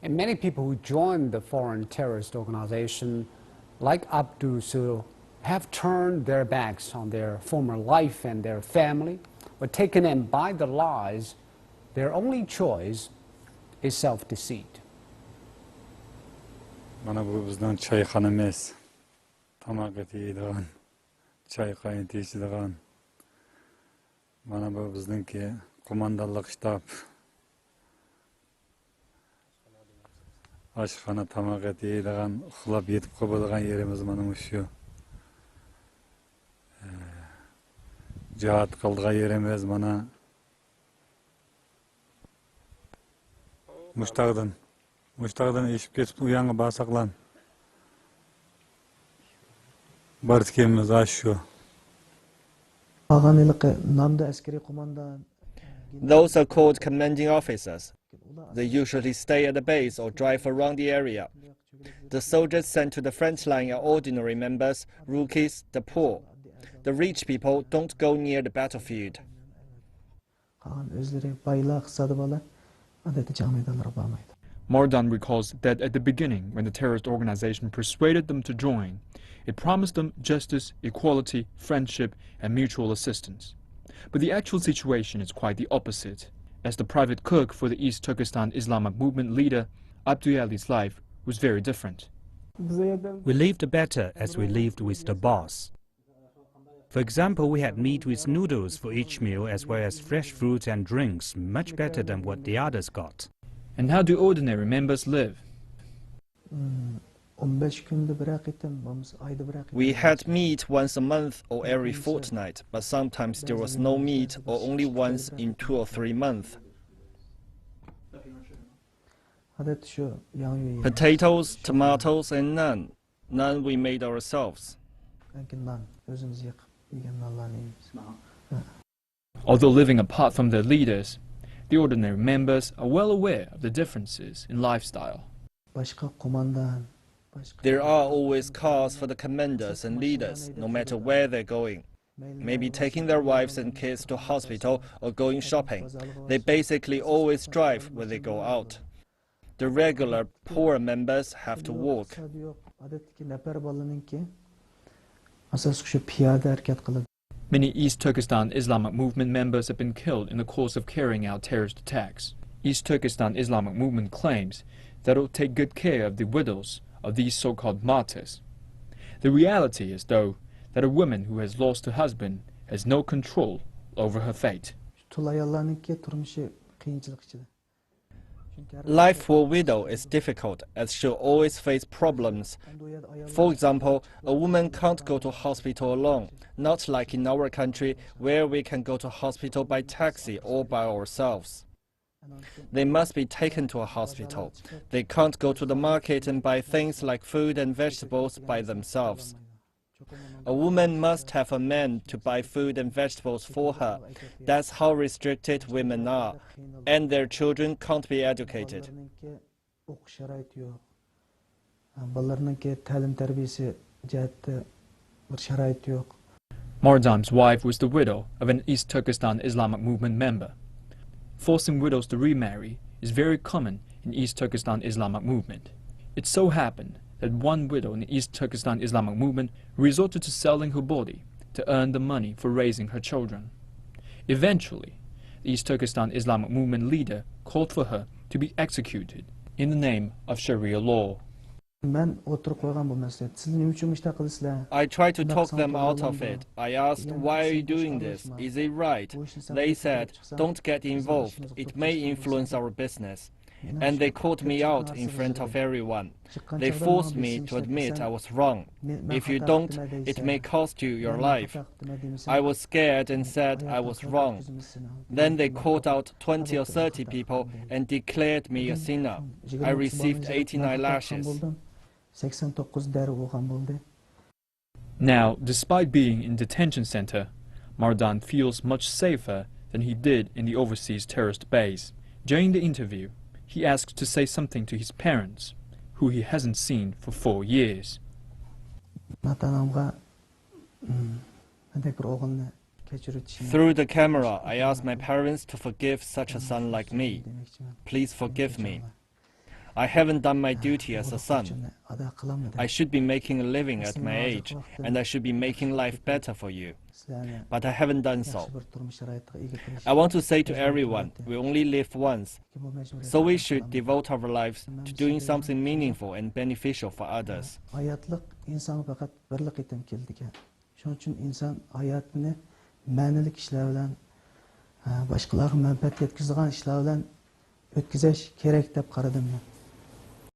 And many people who joined the foreign terrorist organization, like Abdurusul, have turned their backs on their former life and their family, but taken in by the lies. Their only choice is self-deceit. Mana bu bizden çayxana emas, tamak yeydigan, çay qaynatadigan. Mana bu bizningki qo'mondonlik shtab. Oshxona tamak yeydigan, uxlab yetib qoladigan yerimiz mana shu. Jihad qildigan yerimiz mana Mushtaqdan eshib ketib uyanga basaqlan. Bartkemiz shu. Those are called commanding officers. They usually stay at the base or drive around the area. The soldiers sent to the front line are ordinary members, rookies, the poor. The rich people don't go near the battlefield. Mardan recalls that at the beginning, when the terrorist organization persuaded them to join, it promised them justice, equality, friendship, and mutual assistance. But the actual situation is quite the opposite, as the private cook for the East Turkestan Islamic movement leader, Abdurusul's life was very different. We lived better as we lived with the boss. For example, we had meat with noodles for each meal as well as fresh fruits and drinks, much better than what the others got. And how do ordinary members live? We had meat once a month or every fortnight, but sometimes there was no meat or only once in 2 or 3 months. Potatoes, tomatoes, and naan. Naan we made ourselves. Although living apart from their leaders, the ordinary members are well aware of the differences in lifestyle. There are always cars for the commanders and leaders, no matter where they're going. Maybe taking their wives and kids to hospital or going shopping. They basically always drive when they go out. The regular, poor members have to walk. Many East Turkestan Islamic movement members have been killed in the course of carrying out terrorist attacks. East Turkestan Islamic movement claims that it will take good care of the widows of these so-called martyrs. The reality is, though, that a woman who has lost her husband has no control over her fate. Life for a widow is difficult as she'll always face problems. For example, a woman can't go to hospital alone, not like in our country where we can go to hospital by taxi or by ourselves. They must be taken to a hospital. They can't go to the market and buy things like food and vegetables by themselves. A woman must have a man to buy food and vegetables for her. That's how restricted women are. And their children can't be educated. Mardan's wife was the widow of an East Turkestan Islamic movement member. Forcing widows to remarry is very common in East Turkestan Islamic movement. It so happened that one widow in the East Turkestan Islamic movement resorted to selling her body to earn the money for raising her children. Eventually, the East Turkestan Islamic movement leader called for her to be executed in the name of Sharia law. I tried to talk them out of it. I asked, why are you doing this? Is it right? They said, don't get involved. It may influence our business. And they called me out in front of everyone. They forced me to admit I was wrong. If you don't, it may cost you your life. I was scared and said I was wrong. Then they called out 20 or 30 people and declared me a sinner. I received 89 lashes. Now, despite being in detention center, Mardan feels much safer than he did in the overseas terrorist base. During the interview, he asked to say something to his parents, who he hasn't seen for 4 years. Through the camera, I asked my parents to forgive such a son like me. Please forgive me. I haven't done my duty as a son. I should be making a living at my age, and I should be making life better for you. But I haven't done so. I want to say to everyone, we only live once, so we should devote our lives to doing something meaningful and beneficial for others. Hayatlık insan fakat bir qitim keldi. Şunun için insan hayatını ma'nilik ishlar bilan, boshqalarga manfaat yetkazadigan ishlar bilan o'tkazish kerak deb qaradim men.